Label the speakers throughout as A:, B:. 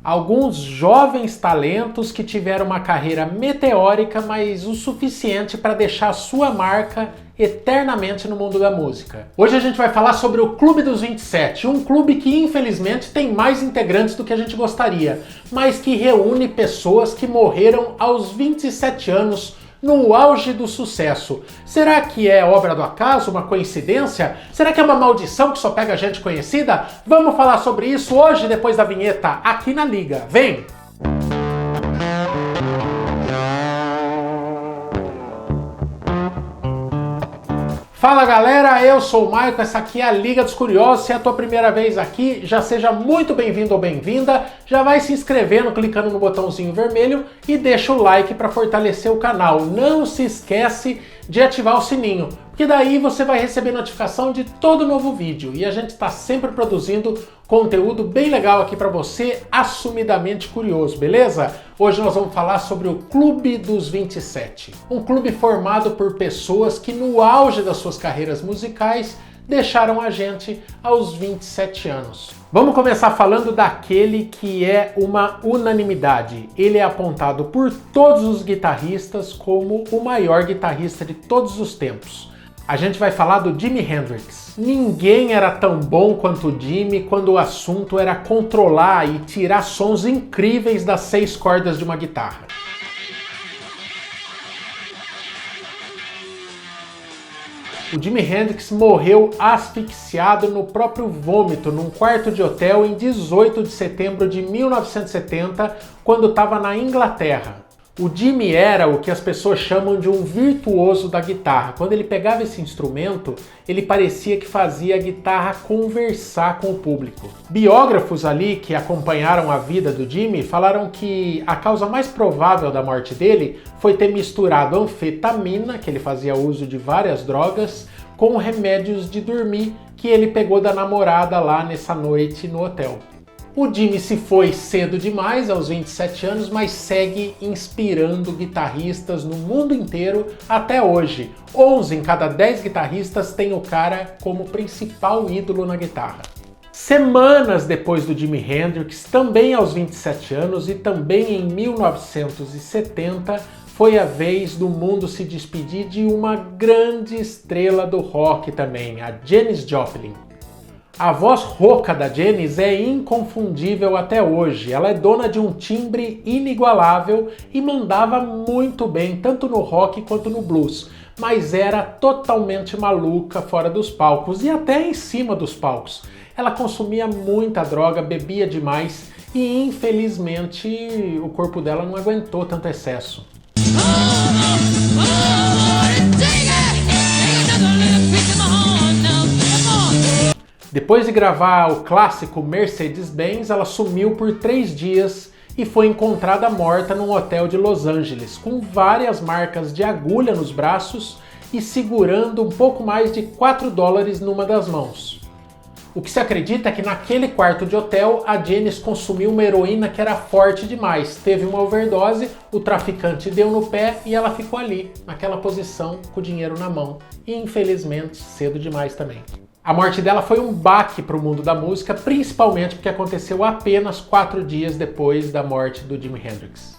A: Alguns jovens talentos que tiveram uma carreira meteórica, mas o suficiente para deixar a sua marca eternamente no mundo da música. Hoje a gente vai falar sobre o Clube dos 27, um clube que infelizmente tem mais integrantes do que a gente gostaria, mas que reúne pessoas que morreram aos 27 anos no auge do sucesso. Será que é obra do acaso, uma coincidência? Será que é uma maldição que só pega gente conhecida? Vamos falar sobre isso hoje, depois da vinheta, aqui na Liga. Vem! Fala galera, eu sou o Maicon, essa aqui é a Liga dos Curiosos. Se é a tua primeira vez aqui, já seja muito bem-vindo ou bem-vinda. Já vai se inscrevendo, clicando no botãozinho vermelho e deixa o like para fortalecer o canal. Não se esquece de ativar o sininho, porque daí você vai receber notificação de todo novo vídeo. E a gente está sempre produzindo conteúdo bem legal aqui para você, assumidamente curioso, beleza? Hoje nós vamos falar sobre o Clube dos 27. Um clube formado por pessoas que no auge das suas carreiras musicais deixaram a gente aos 27 anos. Vamos começar falando daquele que é uma unanimidade. Ele é apontado por todos os guitarristas como o maior guitarrista de todos os tempos. A gente vai falar do Jimi Hendrix. Ninguém era tão bom quanto o Jimi quando o assunto era controlar e tirar sons incríveis das 6 cordas de uma guitarra. O Jimi Hendrix morreu asfixiado no próprio vômito num quarto de hotel em 18 de setembro de 1970, quando estava na Inglaterra. O Jimi era o que as pessoas chamam de um virtuoso da guitarra. Quando ele pegava esse instrumento, ele parecia que fazia a guitarra conversar com o público. Biógrafos ali que acompanharam a vida do Jimi falaram que a causa mais provável da morte dele foi ter misturado anfetamina, que ele fazia uso de várias drogas, com remédios de dormir que ele pegou da namorada lá nessa noite no hotel. O Jimi se foi cedo demais, aos 27 anos, mas segue inspirando guitarristas no mundo inteiro até hoje. 11 em cada 10 guitarristas têm o cara como principal ídolo na guitarra. Semanas depois do Jimi Hendrix, também aos 27 anos e também em 1970, foi a vez do mundo se despedir de uma grande estrela do rock também, a Janis Joplin. A voz rouca da Janis é inconfundível até hoje. Ela é dona de um timbre inigualável e mandava muito bem, tanto no rock quanto no blues, mas era totalmente maluca fora dos palcos e até em cima dos palcos. Ela consumia muita droga, bebia demais e infelizmente o corpo dela não aguentou tanto excesso. Depois de gravar o clássico Mercedes-Benz, ela sumiu por 3 dias e foi encontrada morta num hotel de Los Angeles, com várias marcas de agulha nos braços e segurando um pouco mais de $4 numa das mãos. O que se acredita é que naquele quarto de hotel a Janis consumiu uma heroína que era forte demais, teve uma overdose, o traficante deu no pé e ela ficou ali, naquela posição, com o dinheiro na mão. E infelizmente, cedo demais também. A morte dela foi um baque para o mundo da música, principalmente porque aconteceu apenas 4 dias depois da morte do Jimi Hendrix.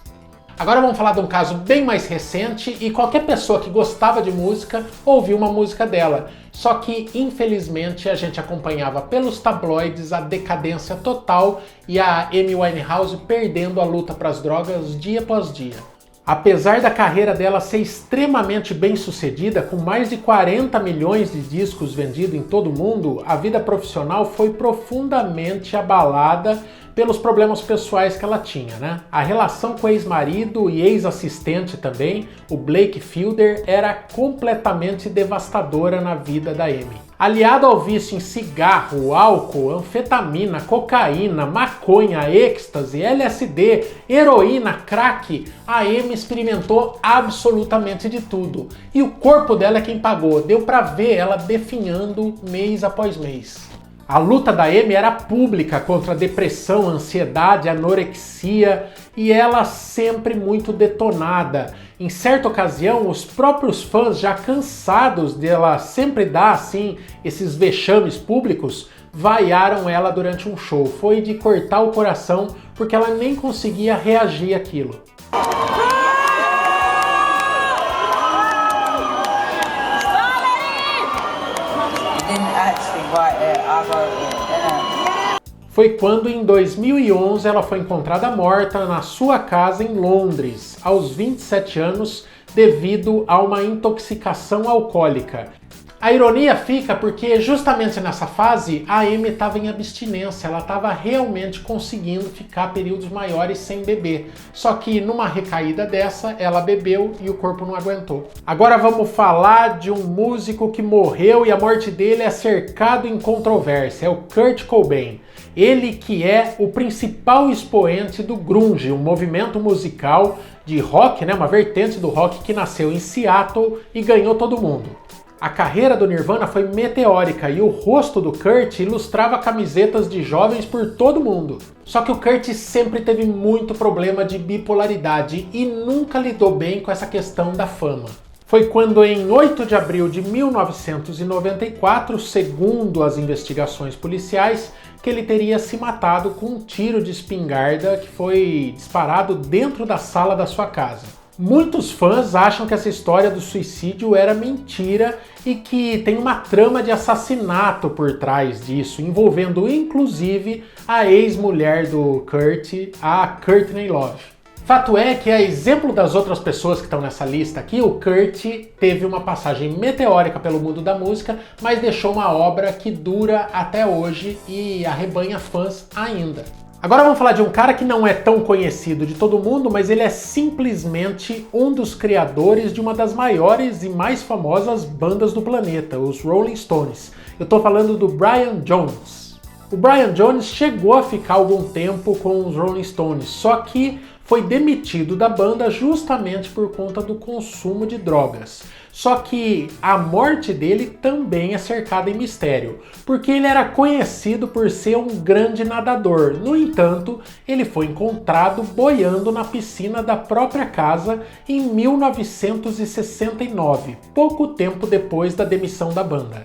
A: Agora vamos falar de um caso bem mais recente e qualquer pessoa que gostava de música ouviu uma música dela. Só que, infelizmente, a gente acompanhava pelos tabloides a decadência total e a Amy Winehouse perdendo a luta para as drogas dia após dia. Apesar da carreira dela ser extremamente bem sucedida, com mais de 40 milhões de discos vendidos em todo o mundo, a vida profissional foi profundamente abalada pelos problemas pessoais que ela tinha, né? A relação com o ex-marido e ex-assistente também, o Blake Fielder, era completamente devastadora na vida da Amy. Aliado ao vício em cigarro, álcool, anfetamina, cocaína, maconha, êxtase, LSD, heroína, crack, a Amy experimentou absolutamente de tudo. E o corpo dela é quem pagou, deu pra ver ela definhando mês após mês. A luta da Amy era pública contra a depressão, ansiedade, anorexia e ela sempre muito detonada. Em certa ocasião, os próprios fãs, já cansados dela sempre dar assim esses vexames públicos, vaiaram ela durante um show. Foi de cortar o coração porque ela nem conseguia reagir àquilo. Foi quando, em 2011, ela foi encontrada morta na sua casa em Londres, aos 27 anos, devido a uma intoxicação alcoólica. A ironia fica porque justamente nessa fase a Amy estava em abstinência, ela estava realmente conseguindo ficar períodos maiores sem beber. Só que numa recaída dessa, ela bebeu e o corpo não aguentou. Agora vamos falar de um músico que morreu e a morte dele é cercado em controvérsia, é o Kurt Cobain. Ele que é o principal expoente do grunge, um movimento musical de rock, uma vertente do rock que nasceu em Seattle e ganhou todo mundo. A carreira do Nirvana foi meteórica e o rosto do Kurt ilustrava camisetas de jovens por todo mundo. Só que o Kurt sempre teve muito problema de bipolaridade e nunca lidou bem com essa questão da fama. Foi quando, em 8 de abril de 1994, segundo as investigações policiais, que ele teria se matado com um tiro de espingarda que foi disparado dentro da sala da sua casa. Muitos fãs acham que essa história do suicídio era mentira e que tem uma trama de assassinato por trás disso, envolvendo inclusive a ex-mulher do Kurt, a Courtney Love. Fato é que, a exemplo das outras pessoas que estão nessa lista aqui, o Kurt teve uma passagem meteórica pelo mundo da música, mas deixou uma obra que dura até hoje e arrebanha fãs ainda. Agora vamos falar de um cara que não é tão conhecido de todo mundo, mas ele é simplesmente um dos criadores de uma das maiores e mais famosas bandas do planeta, os Rolling Stones. Eu tô falando do Brian Jones. O Brian Jones chegou a ficar algum tempo com os Rolling Stones, só que foi demitido da banda justamente por conta do consumo de drogas. Só que a morte dele também é cercada em mistério, porque ele era conhecido por ser um grande nadador. No entanto, ele foi encontrado boiando na piscina da própria casa em 1969, pouco tempo depois da demissão da banda.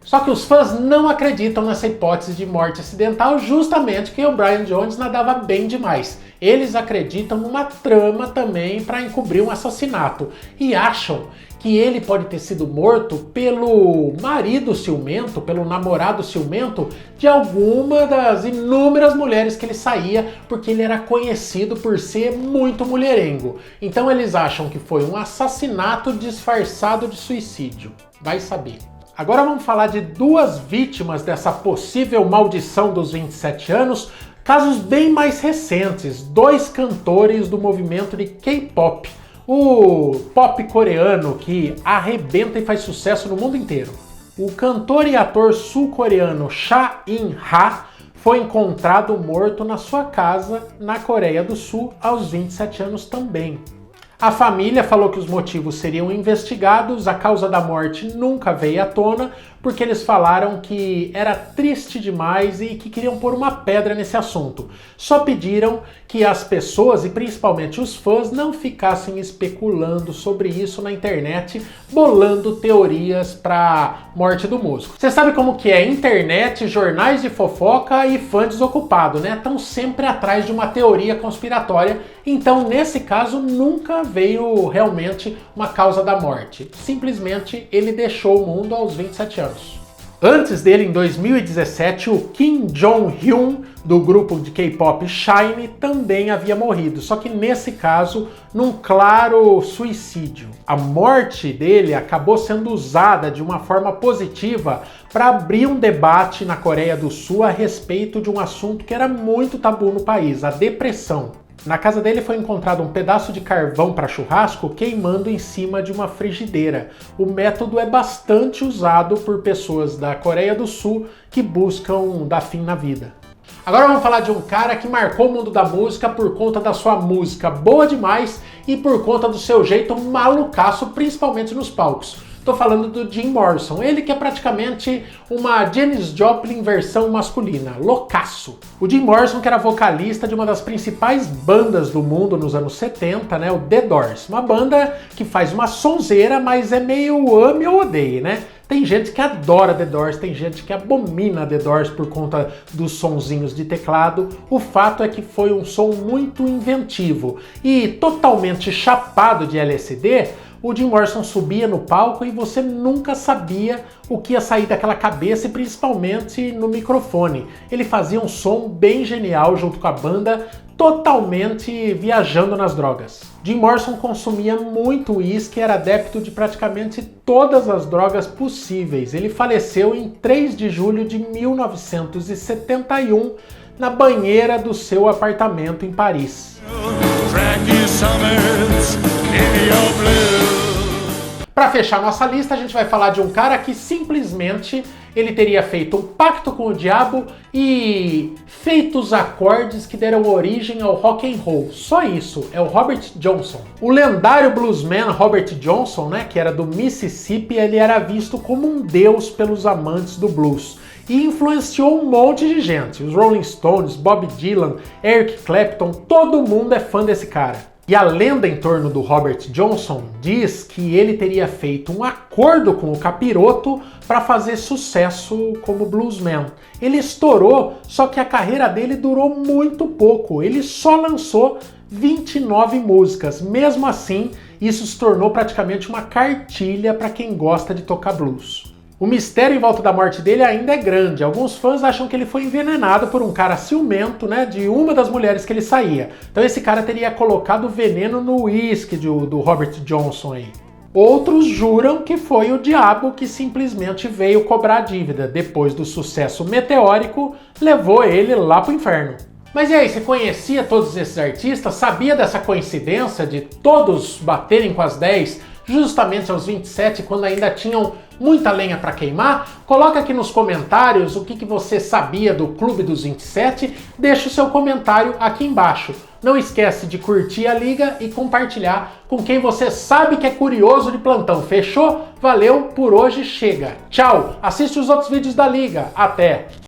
A: Só que os fãs não acreditam nessa hipótese de morte acidental, justamente porque o Brian Jones nadava bem demais. Eles acreditam numa trama também para encobrir um assassinato e acham que ele pode ter sido morto pelo marido ciumento, pelo namorado ciumento de alguma das inúmeras mulheres que ele saía, porque ele era conhecido por ser muito mulherengo. Então eles acham que foi um assassinato disfarçado de suicídio. Vai saber. Agora vamos falar de duas vítimas dessa possível maldição dos 27 anos, casos bem mais recentes, dois cantores do movimento de K-pop, o pop coreano que arrebenta e faz sucesso no mundo inteiro. O cantor e ator sul-coreano Cha In-ha foi encontrado morto na sua casa na Coreia do Sul aos 27 anos também. A família falou que os motivos seriam investigados, a causa da morte nunca veio à tona, porque eles falaram que era triste demais e que queriam pôr uma pedra nesse assunto. Só pediram que as pessoas, e principalmente os fãs, não ficassem especulando sobre isso na internet, bolando teorias para morte do músico. Você sabe como que é internet, jornais de fofoca e fã desocupado, né? Estão sempre atrás de uma teoria conspiratória. Então, nesse caso, nunca veio realmente uma causa da morte. Simplesmente ele deixou o mundo aos 27 anos. Antes dele, em 2017, o Kim Jong-hyun, do grupo de K-pop SHINee, também havia morrido, só que nesse caso, num claro suicídio. A morte dele acabou sendo usada de uma forma positiva para abrir um debate na Coreia do Sul a respeito de um assunto que era muito tabu no país, a depressão. Na casa dele foi encontrado um pedaço de carvão para churrasco queimando em cima de uma frigideira. O método é bastante usado por pessoas da Coreia do Sul que buscam dar fim na vida. Agora vamos falar de um cara que marcou o mundo da música por conta da sua música boa demais e por conta do seu jeito malucaço, principalmente nos palcos. Tô falando do Jim Morrison, ele que é praticamente uma Janis Joplin versão masculina, loucaço. O Jim Morrison que era vocalista de uma das principais bandas do mundo nos anos 70, né, o The Doors. Uma banda que faz uma sonzeira, mas é meio ame ou odeie, né? Tem gente que adora The Doors, tem gente que abomina The Doors por conta dos sonzinhos de teclado. O fato é que foi um som muito inventivo e totalmente chapado de LSD. O Jim Morrison subia no palco e você nunca sabia o que ia sair daquela cabeça e principalmente no microfone. Ele fazia um som bem genial junto com a banda, totalmente viajando nas drogas. Jim Morrison consumia muito uísque e era adepto de praticamente todas as drogas possíveis. Ele faleceu em 3 de julho de 1971 na banheira do seu apartamento em Paris. Para fechar nossa lista, a gente vai falar de um cara que simplesmente ele teria feito um pacto com o diabo e feito os acordes que deram origem ao rock and roll. Só isso, é o Robert Johnson. O lendário bluesman Robert Johnson, né, que era do Mississippi, ele era visto como um deus pelos amantes do blues e influenciou um monte de gente. Os Rolling Stones, Bob Dylan, Eric Clapton, todo mundo é fã desse cara. E a lenda em torno do Robert Johnson diz que ele teria feito um acordo com o capiroto para fazer sucesso como bluesman. Ele estourou, só que a carreira dele durou muito pouco. Ele só lançou 29 músicas. Mesmo assim, isso se tornou praticamente uma cartilha para quem gosta de tocar blues. O mistério em volta da morte dele ainda é grande. Alguns fãs acham que ele foi envenenado por um cara ciumento, né, de uma das mulheres que ele saía. Então esse cara teria colocado veneno no uísque do Robert Johnson aí. Outros juram que foi o diabo que simplesmente veio cobrar a dívida. Depois do sucesso meteórico, levou ele lá pro inferno. Mas e aí, você conhecia todos esses artistas? Sabia dessa coincidência de todos baterem com as 10 justamente aos 27, quando ainda tinham muita lenha para queimar? Coloca aqui nos comentários o que você sabia do Clube dos 27, deixa o seu comentário aqui embaixo. Não esquece de curtir a liga e compartilhar com quem você sabe que é curioso de plantão. Fechou? Valeu, por hoje chega. Tchau, assiste os outros vídeos da liga. Até!